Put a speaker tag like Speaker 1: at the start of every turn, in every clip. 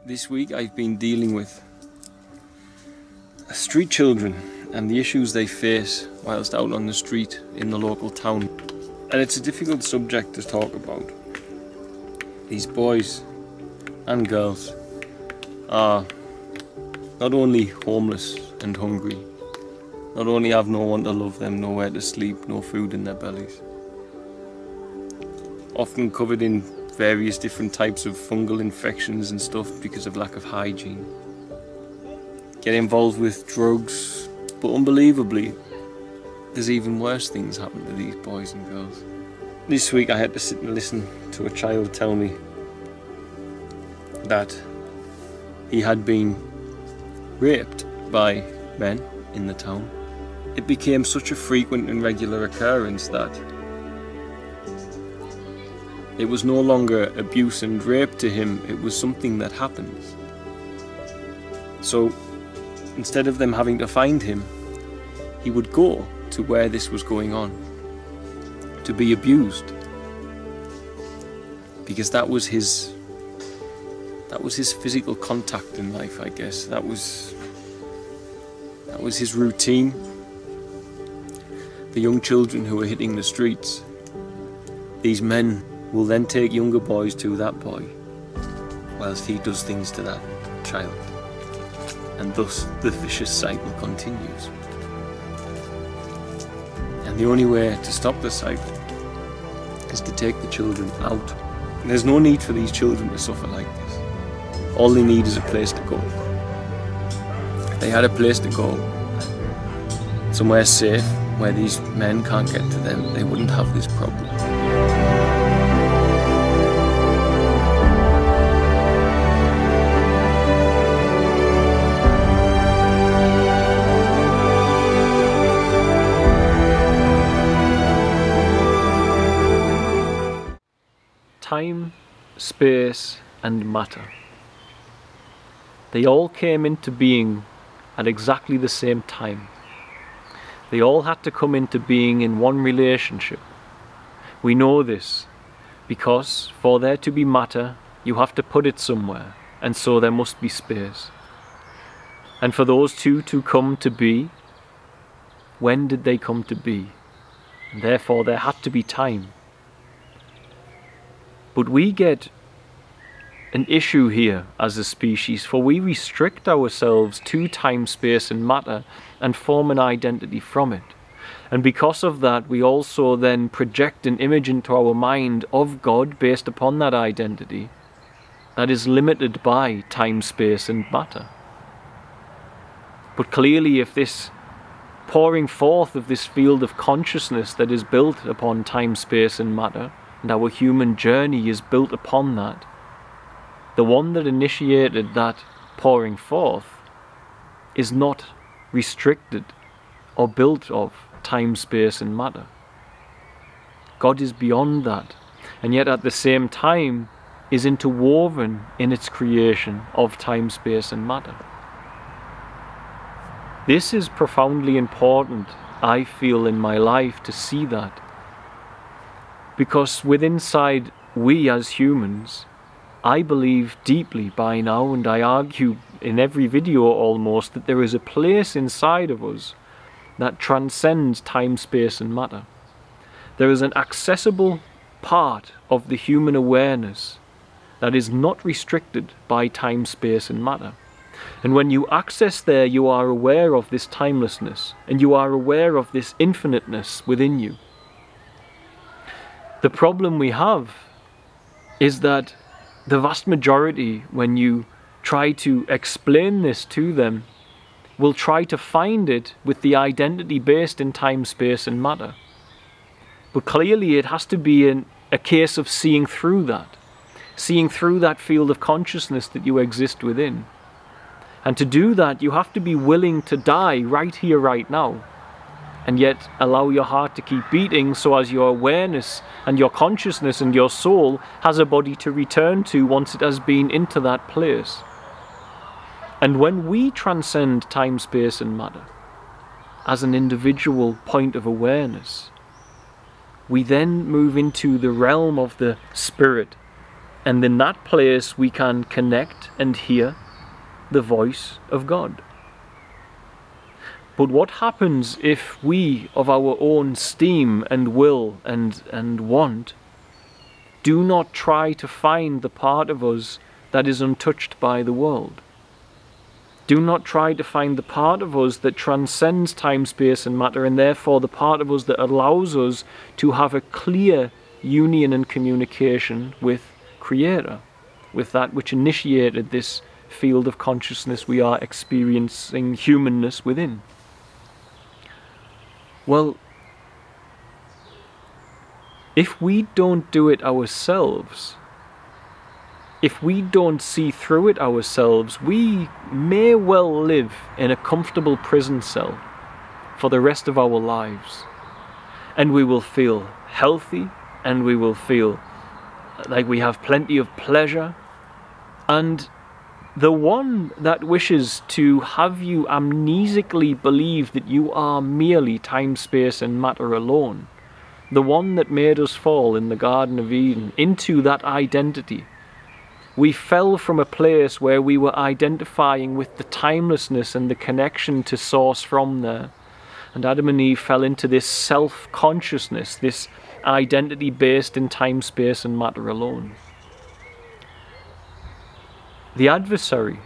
Speaker 1: This week I've been dealing with street children and the issues they face whilst out on the street in the local town. And it's a difficult subject to talk about. These boys and girls are not only homeless and hungry, not only have no one to love them, nowhere to sleep, no food in their bellies, often covered in various different types of fungal infections and stuff because of lack of hygiene. Get involved with drugs, but unbelievably, there's even worse things happen to these boys and girls. This week I had to sit and listen to a child tell me that he had been raped by men in the town. It became such a frequent and regular occurrence that it was no longer abuse and rape to him, it was something that happens. So instead of them having to find him, he would go to where this was going on, to be abused. Because that was his physical contact in life, I guess. That was his routine. The young children who were hitting the streets, these men will then take younger boys to that boy whilst he does things to that child, and thus the vicious cycle continues. And the only way to stop the cycle is to take the children out. There's no need for these children to suffer like this. All they need is a place to go. If they had a place to go, somewhere safe where these men can't get to them, they wouldn't have this problem.
Speaker 2: Time, space, and matter. They all came into being at exactly the same time. They all had to come into being in one relationship. We know this because for there to be matter, you have to put it somewhere, and so there must be space. And for those two to come to be, when did they come to be? And therefore there had to be time. But we get an issue here as a species, for we restrict ourselves to time, space and matter and form an identity from it. And because of that, we also then project an image into our mind of God based upon that identity that is limited by time, space and matter. But clearly, if this pouring forth of this field of consciousness that is built upon time, space and matter, and our human journey is built upon that, the one that initiated that pouring forth is not restricted or built of time, space and matter. God is beyond that, and yet at the same time is interwoven in its creation of time, space and matter. This is profoundly important, I feel, in my life to see that. Because within inside we as humans, I believe deeply by now, and I argue in every video almost, that there is a place inside of us that transcends time, space and matter. There is an accessible part of the human awareness that is not restricted by time, space and matter. And when you access there, you are aware of this timelessness, and you are aware of this infiniteness within you. The problem we have is that the vast majority, when you try to explain this to them, will try to find it with the identity based in time, space and matter. But clearly it has to be a case of seeing through that field of consciousness that you exist within. And to do that, you have to be willing to die right here, right now, and yet allow your heart to keep beating so as your awareness and your consciousness and your soul has a body to return to once it has been into that place. And when we transcend time, space and matter as an individual point of awareness, we then move into the realm of the spirit, And in that place we can connect and hear the voice of God. But what happens if we, of our own steam and will and want, do not try to find the part of us that is untouched by the world? Do not try to find the part of us that transcends time, space and matter, and therefore the part of us that allows us to have a clear union and communication with Creator, with that which initiated this field of consciousness we are experiencing humanness within. Well, if we don't do it ourselves, if we don't see through it ourselves, we may well live in a comfortable prison cell for the rest of our lives. And we will feel healthy, and we will feel like we have plenty of pleasure. And the one that wishes to have you amnesically believe that you are merely time, space and matter alone, the one that made us fall in the Garden of Eden into that identity, we fell from a place where we were identifying with the timelessness and the connection to source from there. And Adam and Eve fell into this self-consciousness, this identity based in time, space and matter alone. The adversary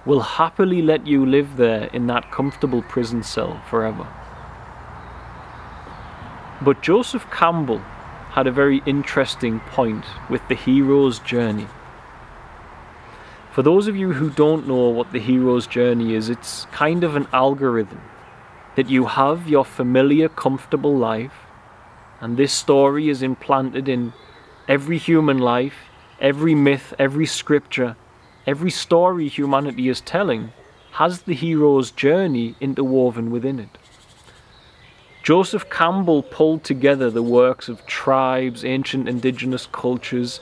Speaker 2: will happily let you live there in that comfortable prison cell forever. But Joseph Campbell had a very interesting point with the hero's journey. For those of you who don't know what the hero's journey is, it's kind of an algorithm that you have your familiar, comfortable life, and this story is implanted in every human life, every myth, every scripture, every story humanity is telling has the hero's journey interwoven within it. Joseph Campbell pulled together the works of tribes, ancient indigenous cultures,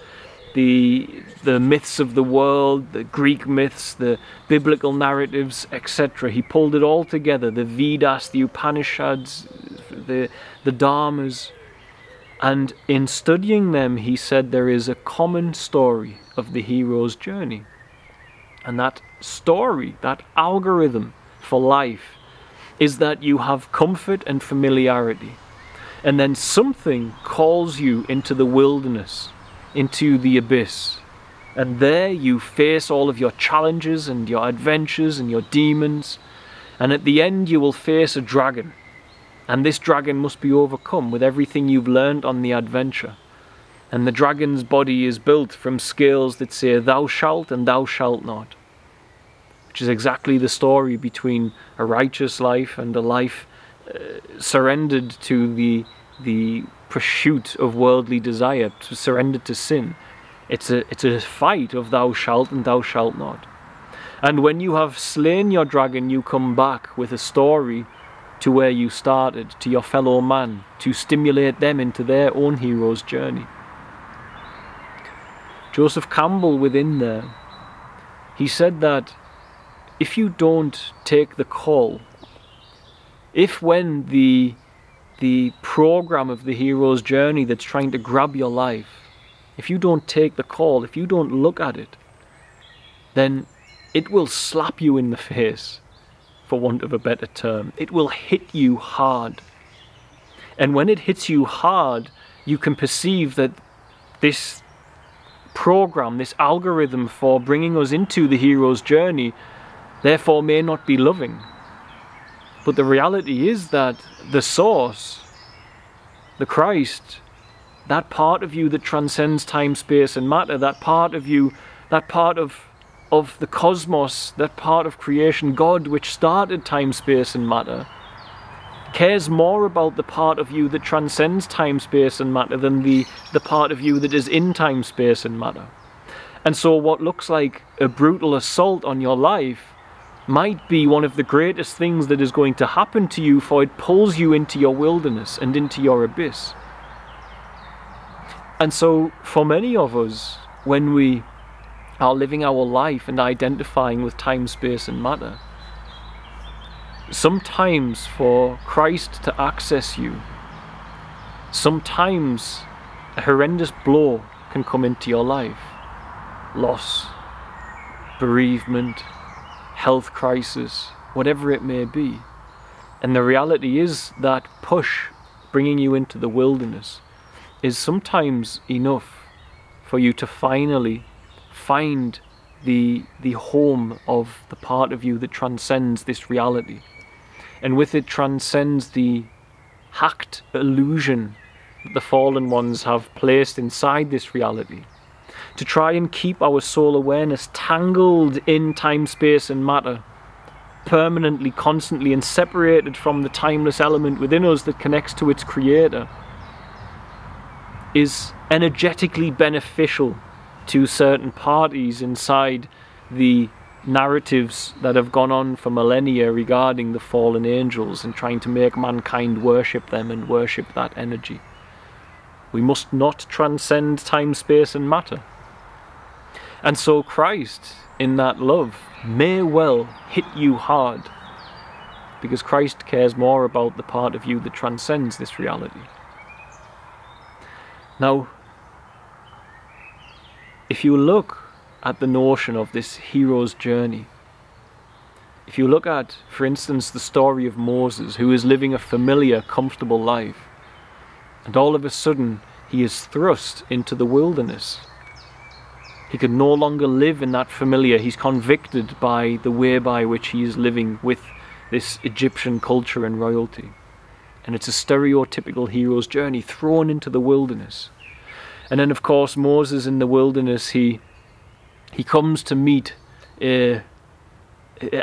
Speaker 2: the myths of the world, the Greek myths, the biblical narratives, etc. He pulled it all together, the Vedas, the Upanishads, the Dharmas, and in studying them he said there is a common story of the hero's journey. And that story, that algorithm for life, is that you have comfort and familiarity, and then something calls you into the wilderness, into the abyss, and there you face all of your challenges and your adventures and your demons, and at the end you will face a dragon, and this dragon must be overcome with everything you've learned on the adventure. And the dragon's body is built from scales that say thou shalt and thou shalt not, which is exactly the story between a righteous life and a life surrendered to the pursuit of worldly desire, surrendered to sin. It's a fight of thou shalt and thou shalt not. And when you have slain your dragon, you come back with a story to where you started, to your fellow man, to stimulate them into their own hero's journey. Joseph Campbell within there, he said that if you don't take the call, if when the program of the hero's journey that's trying to grab your life, if you don't take the call, if you don't look at it, then it will slap you in the face, for want of a better term. It will hit you hard. And when it hits you hard, you can perceive that this program, this algorithm for bringing us into the hero's journey, therefore may not be loving. But the reality is that the source, the Christ, that part of you that transcends time, space and matter, that part of you, that part of the cosmos, that part of creation, God which started time, space and matter, cares more about the part of you that transcends time, space and matter than the part of you that is in time, space and matter. And so what looks like a brutal assault on your life might be one of the greatest things that is going to happen to you, for it pulls you into your wilderness and into your abyss. And so for many of us, when we are living our life and identifying with time, space and matter, sometimes for Christ to access you, sometimes a horrendous blow can come into your life. Loss, bereavement, health crisis, whatever it may be. And the reality is that push, bringing you into the wilderness, is sometimes enough for you to finally find the home of the part of you that transcends this reality. And with it transcends the hacked illusion that the fallen ones have placed inside this reality, to try and keep our soul awareness tangled in time, space and matter, permanently, constantly, and separated from the timeless element within us that connects to its creator, is energetically beneficial to certain parties inside the narratives that have gone on for millennia regarding the fallen angels and trying to make mankind worship them and worship that energy. We must not transcend time, space and matter. And so Christ, in that love, may well hit you hard, because Christ cares more about the part of you that transcends this reality. Now, if you look at the notion of this hero's journey, if you look at, for instance, the story of Moses, who is living a familiar, comfortable life, and all of a sudden he is thrust into the wilderness. He can no longer live in that familiar. He's convicted by the way by which he is living with this Egyptian culture and royalty. And it's a stereotypical hero's journey thrown into the wilderness. And then, of course, Moses in the wilderness, he comes to meet an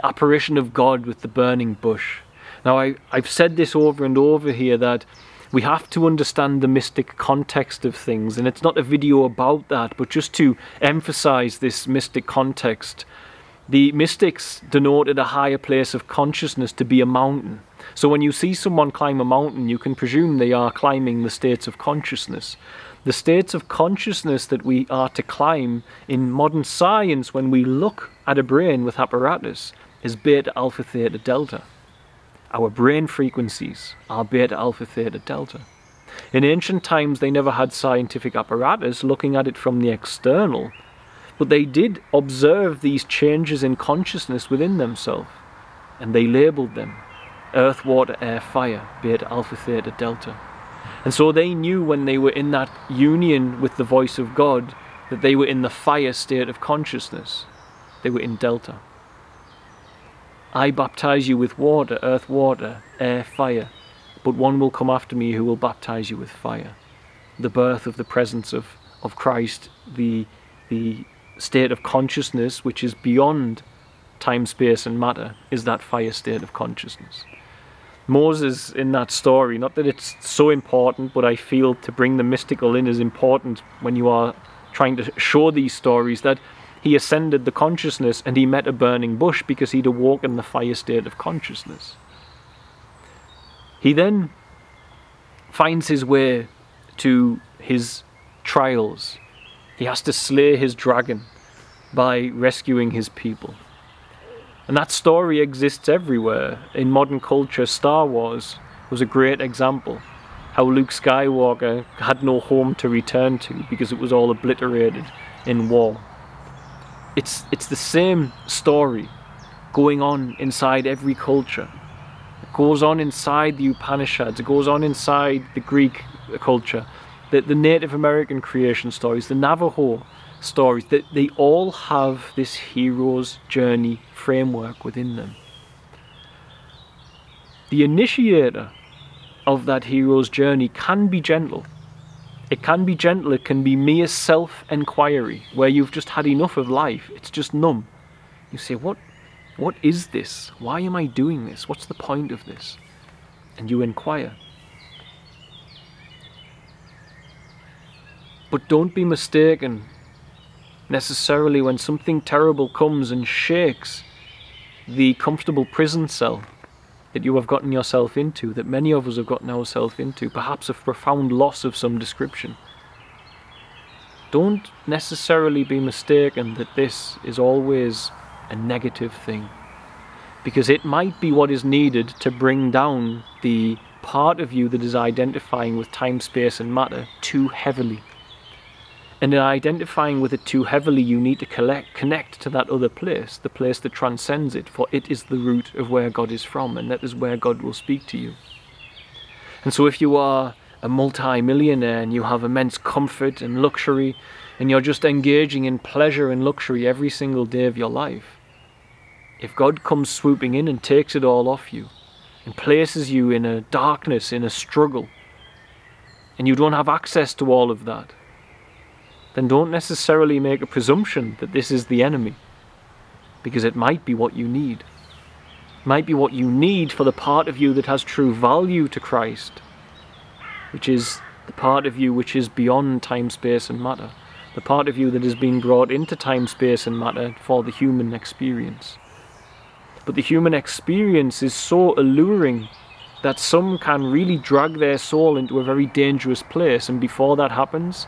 Speaker 2: apparition of God with the burning bush. Now, I've said this over and over here, that we have to understand the mystic context of things, and it's not a video about that, but just to emphasize this mystic context. The mystics denoted a higher place of consciousness to be a mountain. So when you see someone climb a mountain, you can presume they are climbing the states of consciousness. The states of consciousness that we are to climb in modern science, when we look at a brain with apparatus, is beta, alpha, theta, delta. Our brain frequencies are beta, alpha, theta, delta. In ancient times, they never had scientific apparatus looking at it from the external, but they did observe these changes in consciousness within themselves, and they labeled them earth, water, air, fire, beta, alpha, theta, delta. And so they knew when they were in that union with the voice of God that they were in the fire state of consciousness. They were in delta. I baptize you with water, earth, water, air, fire, but one will come after me who will baptize you with fire. The birth of the presence of Christ, the state of consciousness which is beyond time, space and matter, is that fire state of consciousness. Moses in that story, not that it's so important, but I feel to bring the mystical in is important when you are trying to show these stories, that he ascended the consciousness and he met a burning bush because he'd awoken the fire state of consciousness. He then finds his way to his trials. He has to slay his dragon by rescuing his people. And that story exists everywhere. In modern culture, Star Wars was a great example. How Luke Skywalker had no home to return to because it was all obliterated in war. It's the same story going on inside every culture. It goes on inside the Upanishads, it goes on inside the Greek culture, the Native American creation stories, the Navajo stories, that they all have this hero's journey framework within them. The initiator of that hero's journey can be gentle. It can be gentle, it can be mere self-enquiry, where you've just had enough of life, it's just numb. You say, what is this? Why am I doing this? What's the point of this? And you inquire. But don't be mistaken necessarily when something terrible comes and shakes the comfortable prison cell that you have gotten yourself into, that many of us have gotten ourselves into, perhaps a profound loss of some description. Don't necessarily be mistaken that this is always a negative thing, because it might be what is needed to bring down the part of you that is identifying with time, space and matter too heavily. And in identifying with it too heavily, you need to connect to that other place, the place that transcends it, for it is the root of where God is from, and that is where God will speak to you. And so if you are a multi-millionaire and you have immense comfort and luxury, and you're just engaging in pleasure and luxury every single day of your life, if God comes swooping in and takes it all off you, and places you in a darkness, in a struggle, and you don't have access to all of that, then don't necessarily make a presumption that this is the enemy, because it might be what you need. It might be what you need for the part of you that has true value to Christ, which is the part of you which is beyond time, space and matter, the part of you that has been brought into time, space and matter for the human experience. But the human experience is so alluring that some can really drag their soul into a very dangerous place, and before that happens,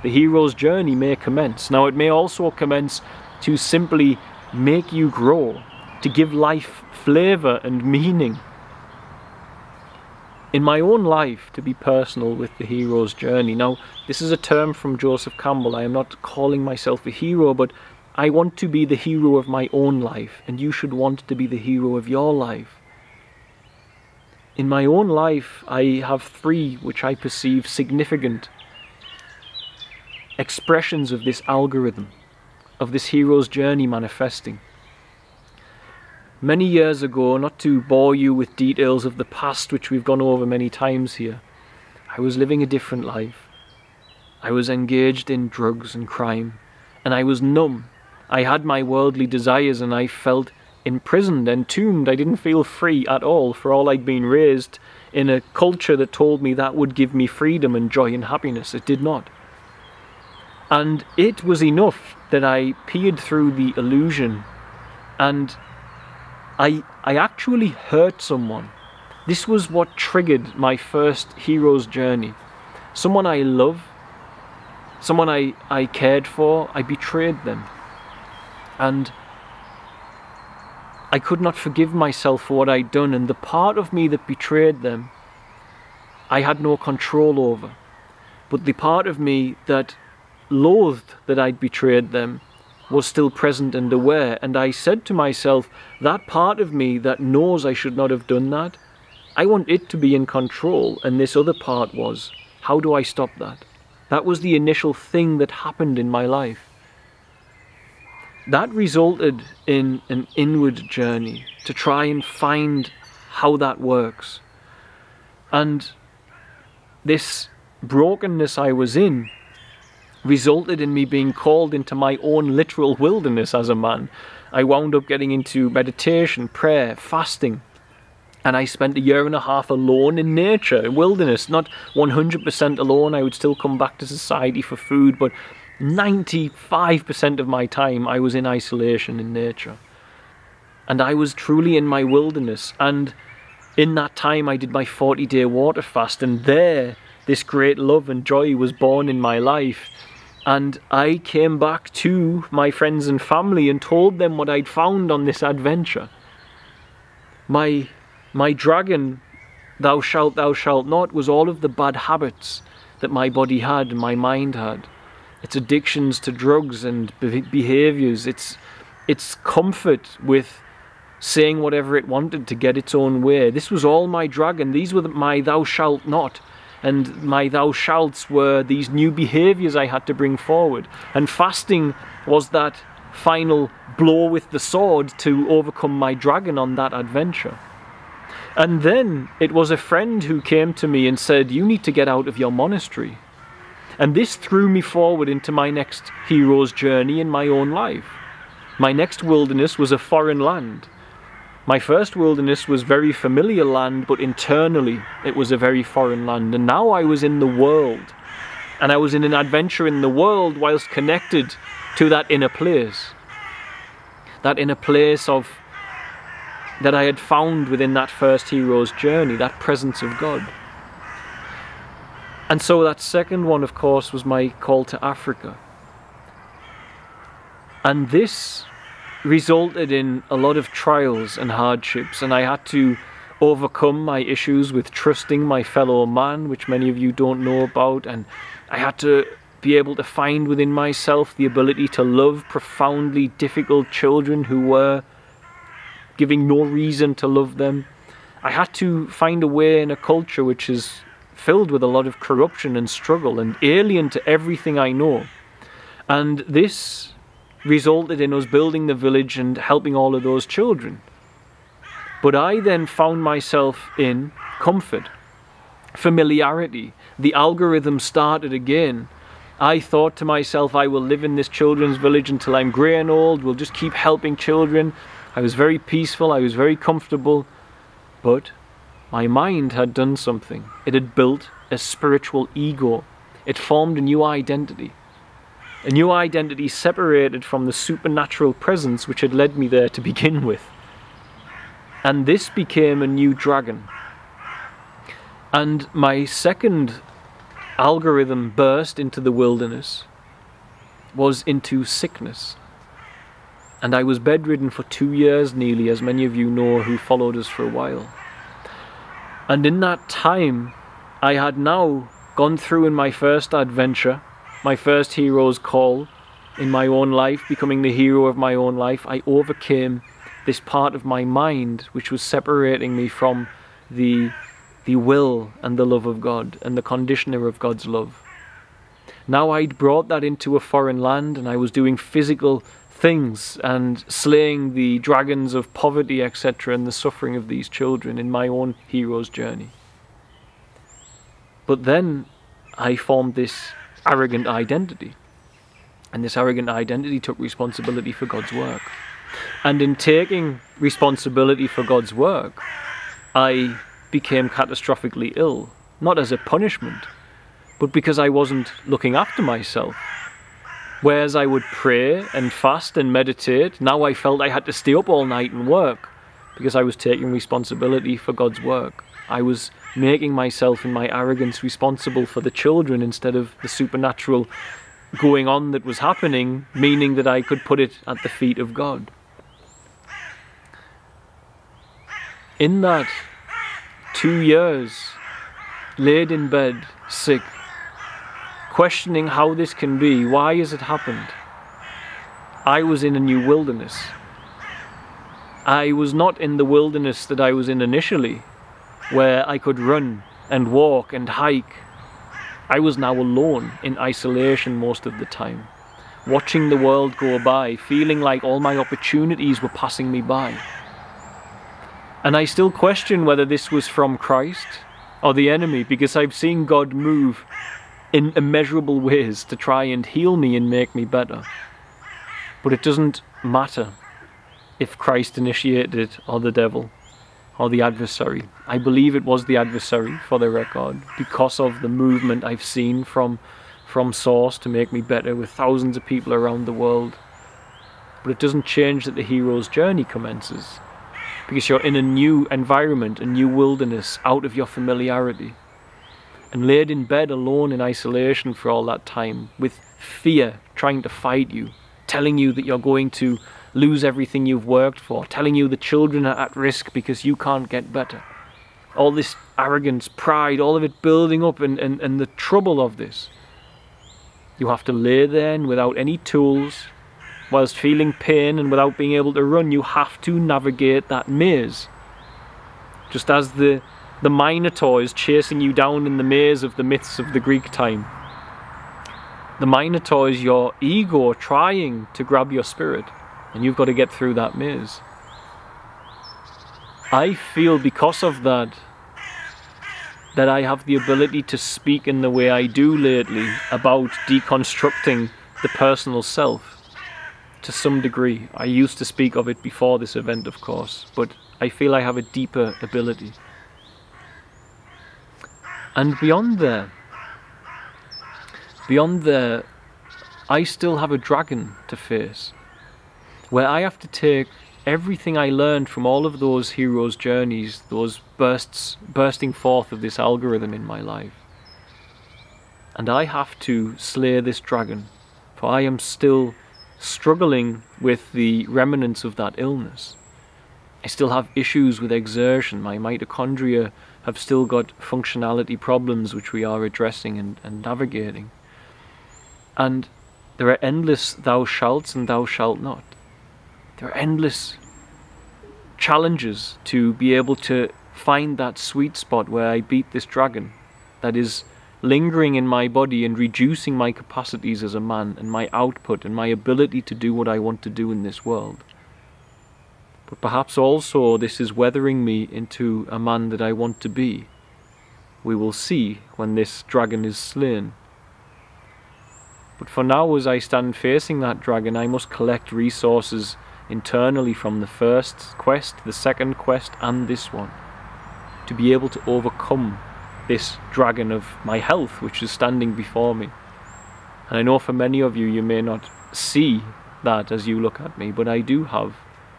Speaker 2: the hero's journey may commence. Now, it may also commence to simply make you grow, to give life flavour and meaning. In my own life, to be personal with the hero's journey, now, this is a term from Joseph Campbell. I am not calling myself a hero, but I want to be the hero of my own life, and you should want to be the hero of your life. In my own life, I have three which I perceive significant expressions of this algorithm, of this hero's journey manifesting. Many years ago, not to bore you with details of the past which we've gone over many times here, I was living a different life. I was engaged in drugs and crime, and I was numb. I had my worldly desires and I felt imprisoned, entombed. I didn't feel free at all, for all I'd been raised in a culture that told me that would give me freedom and joy and happiness. It did not. And it was enough that I peered through the illusion and I actually hurt someone. This was what triggered my first hero's journey. Someone I love, someone I cared for, I betrayed them. And I could not forgive myself for what I'd done, and the part of me that betrayed them, I had no control over. But the part of me that loathed that I'd betrayed them was still present and aware, and I said to myself, that part of me that knows I should not have done that, I want it to be in control, and this other part was, how do I stop that? That was the initial thing that happened in my life. That resulted in an inward journey to try and find how that works. And this brokenness I was in resulted in me being called into my own literal wilderness as a man. I wound up getting into meditation, prayer, fasting, and I spent 1.5 years alone in nature, in wilderness, not 100% alone. I would still come back to society for food, but 95% of my time I was in isolation in nature. And I was truly in my wilderness, and in that time I did my 40-day water fast, and there this great love and joy was born in my life. And I came back to my friends and family and told them what I'd found on this adventure. My dragon, thou shalt not, was all of the bad habits that my body had and my mind had. Its addictions to drugs and behaviours, its comfort with saying whatever it wanted to get its own way. This was all my dragon. These were my thou shalt not. And my thou shalts were these new behaviours I had to bring forward. And fasting was that final blow with the sword to overcome my dragon on that adventure. And then it was a friend who came to me and said, you need to get out of your monastery. And this threw me forward into my next hero's journey in my own life. My next wilderness was a foreign land. My first wilderness was very familiar land, but internally it was a very foreign land. And now I was in the world. And I was in an adventure in the world whilst connected to that inner place. That inner place of that I had found within that first hero's journey, that presence of God. And so that second one, of course, was my call to Africa. And this resulted in a lot of trials and hardships, and I had to overcome my issues with trusting my fellow man, which many of you don't know about, and I had to be able to find within myself the ability to love profoundly difficult children who were giving no reason to love them. I had to find a way in a culture which is filled with a lot of corruption and struggle and alien to everything I know. And this resulted in us building the village and helping all of those children. But I then found myself in comfort, familiarity. The algorithm started again. I thought to myself, I will live in this children's village until I'm grey and old. We'll just keep helping children. I was very peaceful. I was very comfortable. But my mind had done something. It had built a spiritual ego. It formed a new identity. A new identity separated from the supernatural presence which had led me there to begin with. And this became a new dragon. And my second algorithm burst into the wilderness was into sickness. And I was bedridden for 2 years nearly, as many of you know who followed us for a while. And in that time, I had now gone through in my first adventure, my first hero's call in my own life, becoming the hero of my own life. I overcame this part of my mind which was separating me from the will and the love of God and the conditioner of God's love. Now I'd brought that into a foreign land, and I was doing physical things and slaying the dragons of poverty, etc., and the suffering of these children in my own hero's journey. But then I formed this arrogant identity, and this arrogant identity took responsibility for God's work. And in taking responsibility for God's work, I became catastrophically ill, not as a punishment, but because I wasn't looking after myself. Whereas I would pray and fast and meditate, now I felt I had to stay up all night and work because I was taking responsibility for God's work. I was making myself in my arrogance responsible for the children instead of the supernatural going on that was happening, meaning that I could put it at the feet of God. In that 2 years, laid in bed, sick, questioning how this can be, why has it happened, I was in a new wilderness. I was not in the wilderness that I was in initially, where I could run and walk and hike. I was now alone, in isolation most of the time, watching the world go by, feeling like all my opportunities were passing me by. And I still question whether this was from Christ or the enemy, because I've seen God move in immeasurable ways to try and heal me and make me better. But it doesn't matter if Christ initiated it or the devil or the adversary. I believe it was the adversary, for the record, because of the movement I've seen from source to make me better with thousands of people around the world. But it doesn't change that the hero's journey commences, because you're in a new environment, a new wilderness, out of your familiarity, and laid in bed alone in isolation for all that time, with fear trying to fight you, telling you that you're going to lose everything you've worked for, telling you the children are at risk because you can't get better. All this arrogance, pride, all of it building up, and the trouble of this. You have to lay there, and without any tools, whilst feeling pain and without being able to run, you have to navigate that maze. Just as the Minotaur is chasing you down in the maze of the myths of the Greek time. The Minotaur is your ego trying to grab your spirit, and you've got to get through that maze. I feel because of that I have the ability to speak in the way I do lately about deconstructing the personal self. To some degree. I used to speak of it before this event, of course, but I feel I have a deeper ability. And beyond there, I still have a dragon to face, where I have to take everything I learned from all of those heroes' journeys, those bursting forth of this algorithm in my life, and I have to slay this dragon, for I am still struggling with the remnants of that illness. I still have issues with exertion. My mitochondria have still got functionality problems which we are addressing and navigating. And there are endless thou shalts and thou shalt not. There are endless challenges to be able to find that sweet spot where I beat this dragon that is lingering in my body and reducing my capacities as a man and my output and my ability to do what I want to do in this world. But perhaps also this is weathering me into a man that I want to be. We will see when this dragon is slain. But for now, as I stand facing that dragon, I must collect resources internally from the first quest, the second quest, and this one, to be able to overcome this dragon of my health which is standing before me. And I know for many of you, you may not see that as you look at me, but I do have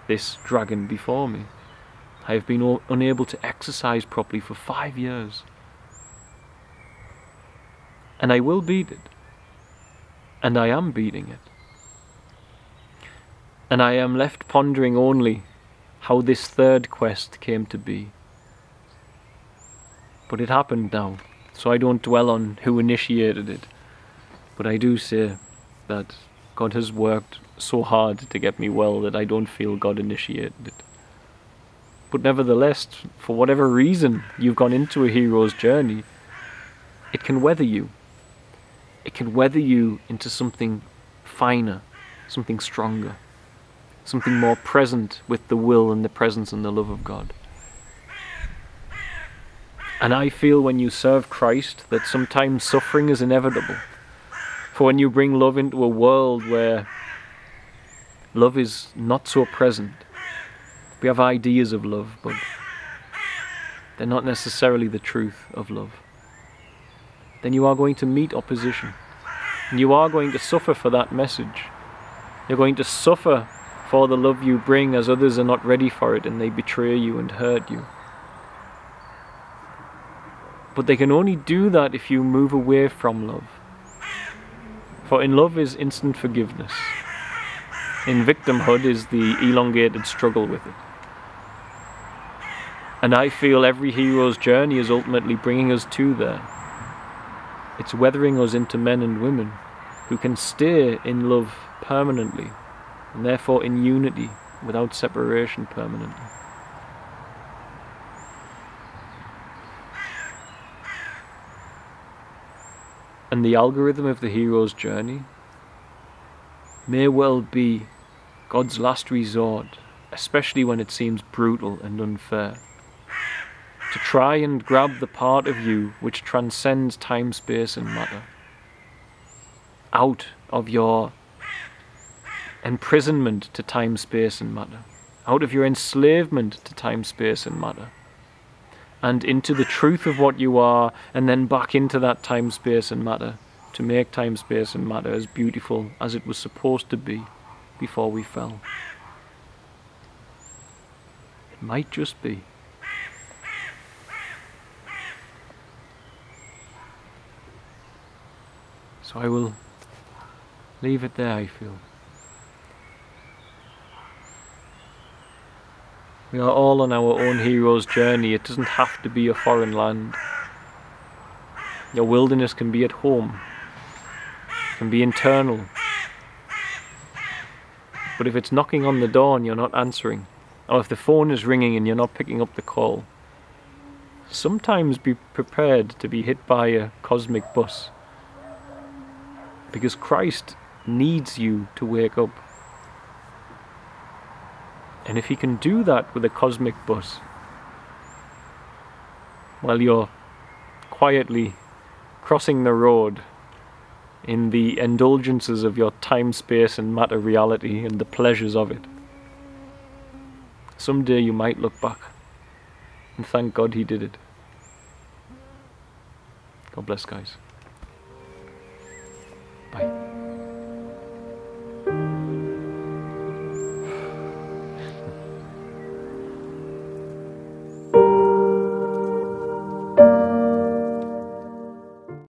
Speaker 2: this dragon before me. I have been unable to exercise properly for 5 years. And I will beat it. And I am beating it. And I am left pondering only how this third quest came to be. But it happened now, so I don't dwell on who initiated it. But I do say that God has worked so hard to get me well that I don't feel God initiated it. But nevertheless, for whatever reason you've gone into a hero's journey, it can weather you. It can weather you into something finer, something stronger, something more present with the will and the presence and the love of God. And I feel when you serve Christ that sometimes suffering is inevitable. For when you bring love into a world where love is not so present, we have ideas of love, but they're not necessarily the truth of love, then you are going to meet opposition. And you are going to suffer for that message. You're going to suffer for the love you bring as others are not ready for it and they betray you and hurt you. But they can only do that if you move away from love. For in love is instant forgiveness. In victimhood is the elongated struggle with it. And I feel every hero's journey is ultimately bringing us to there. It's weathering us into men and women who can stay in love permanently and therefore in unity without separation permanently. And the algorithm of the hero's journey may well be God's last resort, especially when it seems brutal and unfair, to try and grab the part of you which transcends time, space and matter, out of your imprisonment to time, space and matter, out of your enslavement to time, space and matter, and into the truth of what you are, and then back into that time, space and matter, to make time, space and matter as beautiful as it was supposed to be before we fell. It might just be. So I will leave it there, I feel. We are all on our own hero's journey. It doesn't have to be a foreign land. Your wilderness can be at home, can be internal. But if it's knocking on the door and you're not answering, or if the phone is ringing and you're not picking up the call, sometimes be prepared to be hit by a cosmic bus. Because Christ needs you to wake up. And if he can do that with a cosmic bus, while you're quietly crossing the road in the indulgences of your time, space and matter reality and the pleasures of it, someday you might look back and thank God he did it. God bless, guys. Bye.